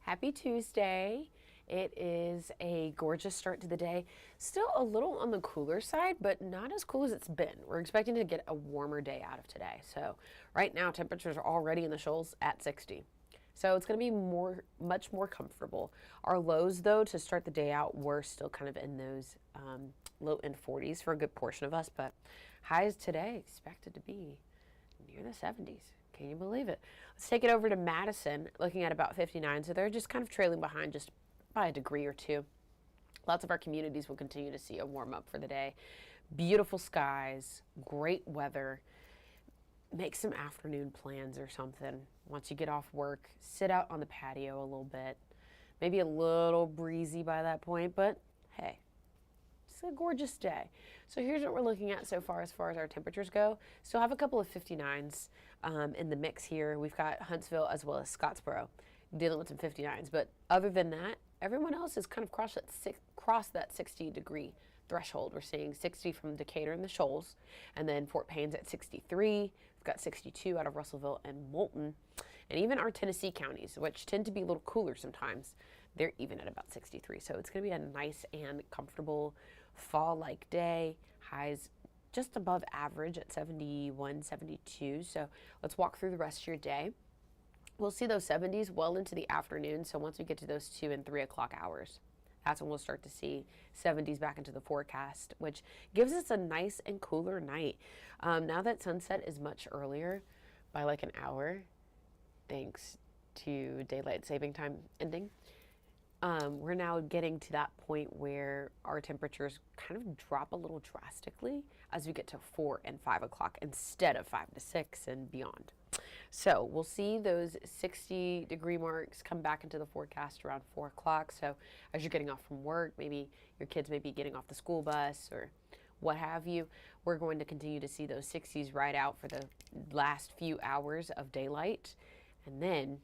Happy Tuesday. It is a gorgeous start to the day. Still a little on the cooler side, but not as cool as it's been. We're expecting to get a warmer day out of today. So right now temperatures are already in the shoals at 60. So it's going to be much more comfortable. Our lows, though, to start the day out were still kind of in those low end 40s for a good portion of us, but highs today expected to be near the 70s. Can you believe it? Let's take it over to Madison, looking at about 59. So they're just kind of trailing behind just by a degree or two. Lots of our communities will continue to see a warm up for the day. Beautiful skies, great weather. Make some afternoon plans or something. Once you get off work, sit out on the patio a little bit. Maybe a little breezy by that point, but hey, it's a gorgeous day. So here's what we're looking at so far as our temperatures go. Still have a couple of 59s in the mix here. We've got Huntsville as well as Scottsboro dealing with some 59s. But other than that, everyone else has kind of crossed that 60-degree threshold. We're seeing 60 from Decatur and the Shoals, and then Fort Payne's at 63. We've got 62 out of Russellville and Moulton. And even our Tennessee counties, which tend to be a little cooler sometimes, they're even at about 63. So it's going to be a nice and comfortable fall-like day. Highs just above average at 71, 72. So let's walk through the rest of your day. We'll see those 70s well into the afternoon. So once we get to those 2 and 3 o'clock hours, that's when we'll start to see 70s back into the forecast, which gives us a nice and cooler night. Now that sunset is much earlier by like an hour, thanks to daylight saving time ending, we're now getting to that point where our temperatures kind of drop a little drastically as we get to 4 and 5 o'clock instead of 5 to 6 and beyond. So we'll see those 60-degree marks come back into the forecast around 4 o'clock. So as you're getting off from work, maybe your kids may be getting off the school bus or what have you, we're going to continue to see those 60s right out for the last few hours of daylight. And then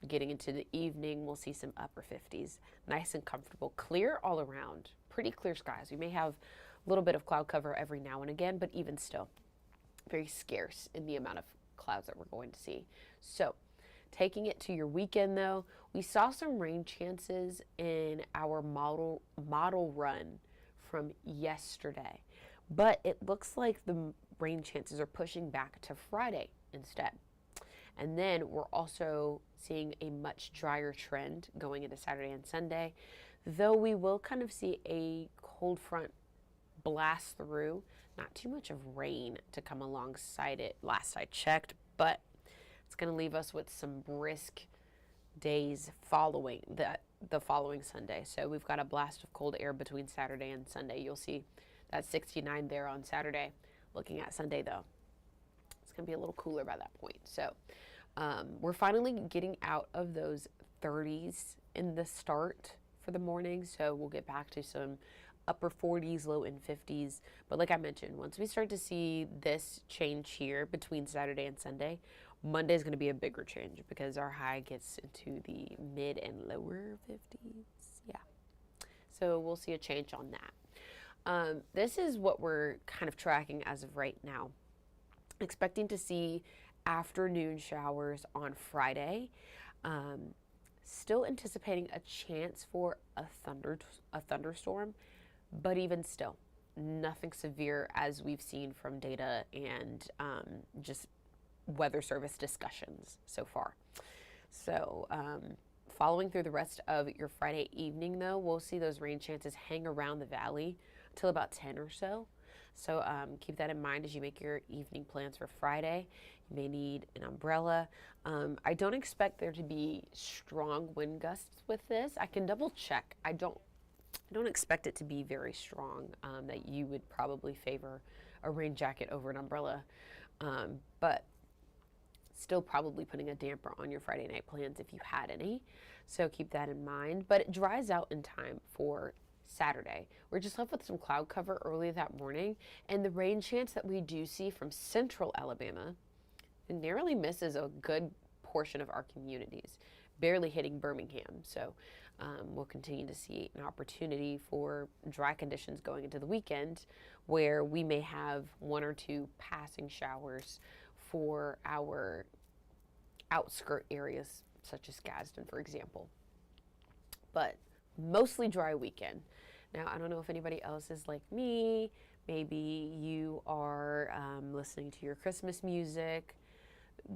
getting into the evening, we'll see some upper 50s. Nice and comfortable. Clear all around. Pretty clear skies. We may have a little bit of cloud cover every now and again, but even still, very scarce in the amount of clouds that we're going to see. So taking it to your weekend, though, we saw some rain chances in our model run from yesterday, but it looks like the rain chances are pushing back to Friday instead. And then we're also seeing a much drier trend going into Saturday and Sunday, though we will kind of see a cold front blast through. Not too much of rain to come alongside it last I checked, but it's going to leave us with some brisk days following the following Sunday. So we've got a blast of cold air between Saturday and Sunday. You'll see that 69 there on Saturday. Looking at Sunday, though, it's going to be a little cooler by that point. So we're finally getting out of those 30s in the start for the morning. So we'll get back to some upper 40s, low in 50s. But like I mentioned, once we start to see this change here between Saturday and Sunday, Monday is going to be a bigger change because our high gets into the mid and lower 50s. Yeah. So we'll see a change on that. This is what we're kind of tracking as of right now. Expecting to see afternoon showers on Friday. Still anticipating a chance for a thunderstorm, but even still, nothing severe as we've seen from data and just weather service discussions so far. So following through the rest of your Friday evening, though, we'll see those rain chances hang around the valley till about 10 or so. So keep that in mind as you make your evening plans for Friday. You may need an umbrella. I don't expect there to be strong wind gusts with this. I can double check. I don't expect it to be very strong, that you would probably favor a rain jacket over an umbrella. But still probably putting a damper on your Friday night plans if you had any. So keep that in mind. But it dries out in time for Saturday. We're just left with some cloud cover early that morning, and the rain chance that we do see from central Alabama, it narrowly misses a good portion of our communities, barely hitting Birmingham. So we'll continue to see an opportunity for dry conditions going into the weekend where we may have 1 or 2 passing showers for our outskirt areas such as Gadsden, for example. but mostly dry weekend. Now, I don't know if anybody else is like me. Maybe you are listening to your Christmas music,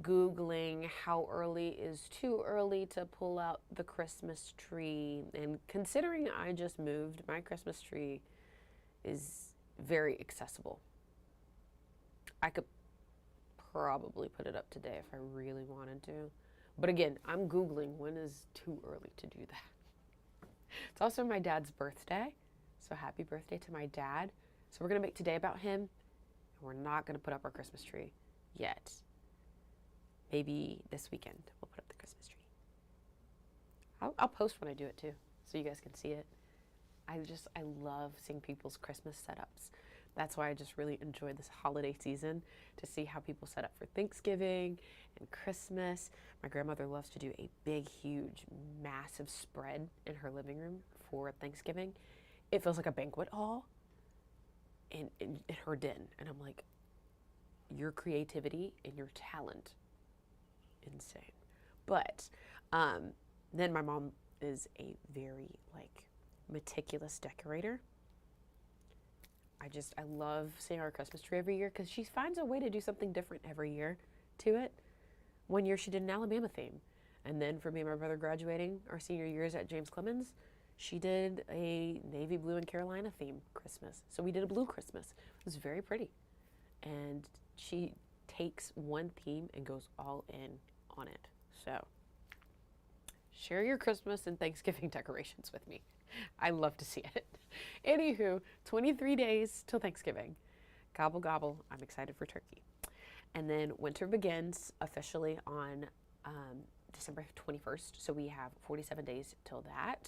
Googling how early is too early to pull out the Christmas tree. And considering I just moved, my Christmas tree is very accessible. I could probably put it up today if I really wanted to. But again, I'm Googling when is too early to do that. It's also my dad's birthday, so happy birthday to my dad. So we're going to make today about him, and we're not going to put up our Christmas tree yet. Maybe this weekend we'll put up the Christmas tree. I'll post when I do it too, so you guys can see it. I love seeing people's Christmas setups. That's why I just really enjoy this holiday season, to see how people set up for Thanksgiving and Christmas. My grandmother loves to do a big, huge, massive spread in her living room for Thanksgiving. It feels like a banquet hall in her den. And I'm like, your creativity and your talent, insane. But then my mom is a very meticulous decorator. I love seeing our Christmas tree every year because she finds a way to do something different every year to it. One year she did an Alabama theme. And then for me and my brother graduating our senior years at James Clemens, she did a navy blue and Carolina theme Christmas. So we did a blue Christmas. It was very pretty. And she takes one theme and goes all in on it. So share your Christmas and Thanksgiving decorations with me. I love to see it. Anywho, 23 days till Thanksgiving. Gobble, gobble. I'm excited for turkey. And then winter begins officially on December 21st. So we have 47 days till that.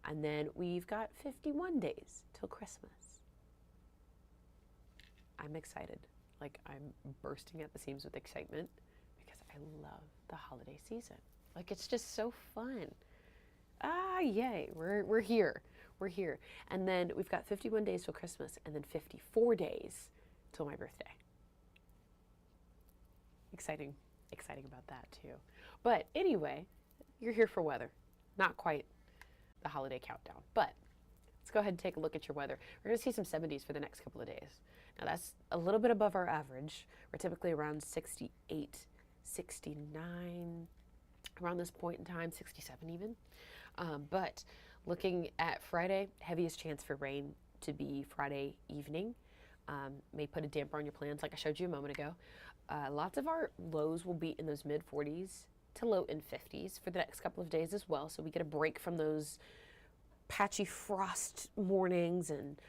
And then we've got 51 days till Christmas. I'm excited. I'm bursting at the seams with excitement because I love the holiday season. It's just so fun. Yay, we're here. We're here. And then we've got 51 days till Christmas and then 54 days till my birthday. Exciting about that too. But anyway, you're here for weather. Not quite the holiday countdown, but let's go ahead and take a look at your weather. We're going to see some 70s for the next couple of days. Now that's a little bit above our average. We're typically around 68, 69, around this point in time, 67 even. But looking at Friday, heaviest chance for rain to be Friday evening. May put a damper on your plans like I showed you a moment ago. Lots of our lows will be in those mid 40s to low in 50s for the next couple of days as well. So we get a break from those patchy frost mornings and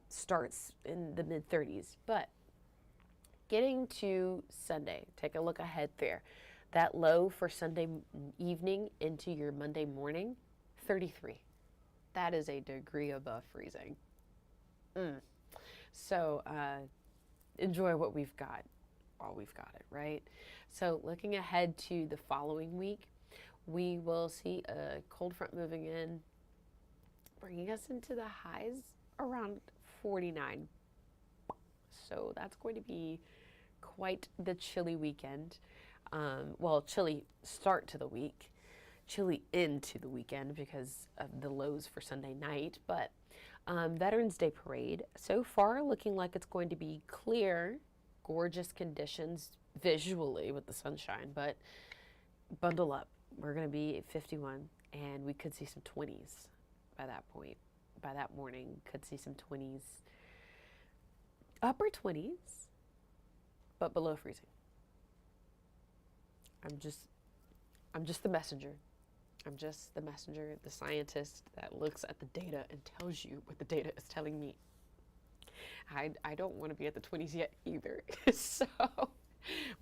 starts in the mid 30s. But getting to Sunday, take a look ahead there. That low for Sunday evening into your Monday morning, 33. That is a degree above freezing. So enjoy what we've got while we've got it, right? So looking ahead to the following week, we will see a cold front moving in, bringing us into the highs around 49. So that's going to be quite the chilly weekend. Chilly start to the week, chilly into the weekend because of the lows for Sunday night. But Veterans Day Parade, so far looking like it's going to be clear, gorgeous conditions visually with the sunshine, but bundle up. We're going to be at 51, and we could see some 20s by that point. By that morning, could see some 20s, upper 20s, but below freezing. I'm just the messenger. I'm just the messenger, the scientist that looks at the data and tells you what the data is telling me. I don't want to be at the 20s yet either.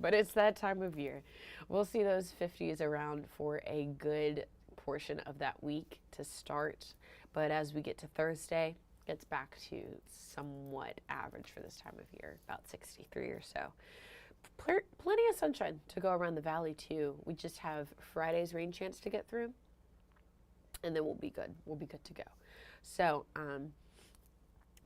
But it's that time of year. We'll see those 50s around for a good portion of that week to start. But as we get to Thursday, it's back to somewhat average for this time of year, about 63 or so. Plenty of sunshine to go around the valley too. We just have Friday's rain chance to get through, and then we'll be good. We'll be good to go. So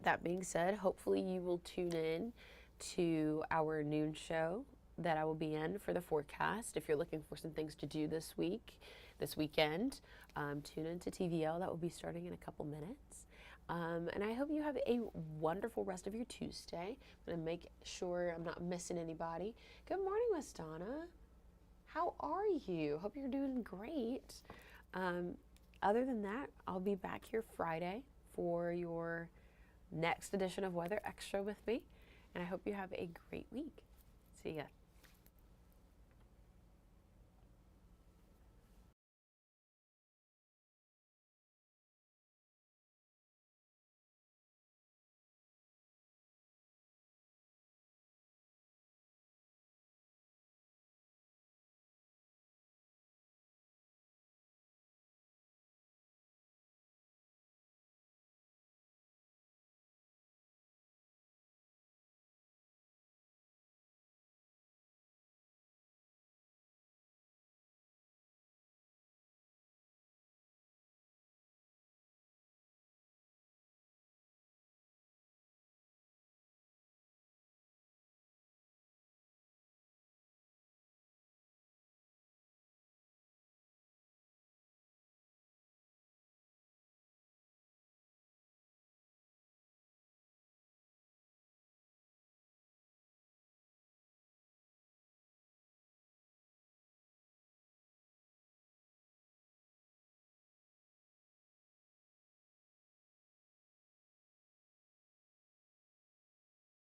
that being said, hopefully you will tune in to our noon show that I will be in for the forecast. If you're looking for some things to do this week, this weekend. Tune into TVL. That will be starting in a couple minutes. And I hope you have a wonderful rest of your Tuesday. I'm going to make sure I'm not missing anybody. Good morning, Miss Donna. How are you? Hope you're doing great. Other than that, I'll be back here Friday for your next edition of Weather Extra with me. And I hope you have a great week. See ya.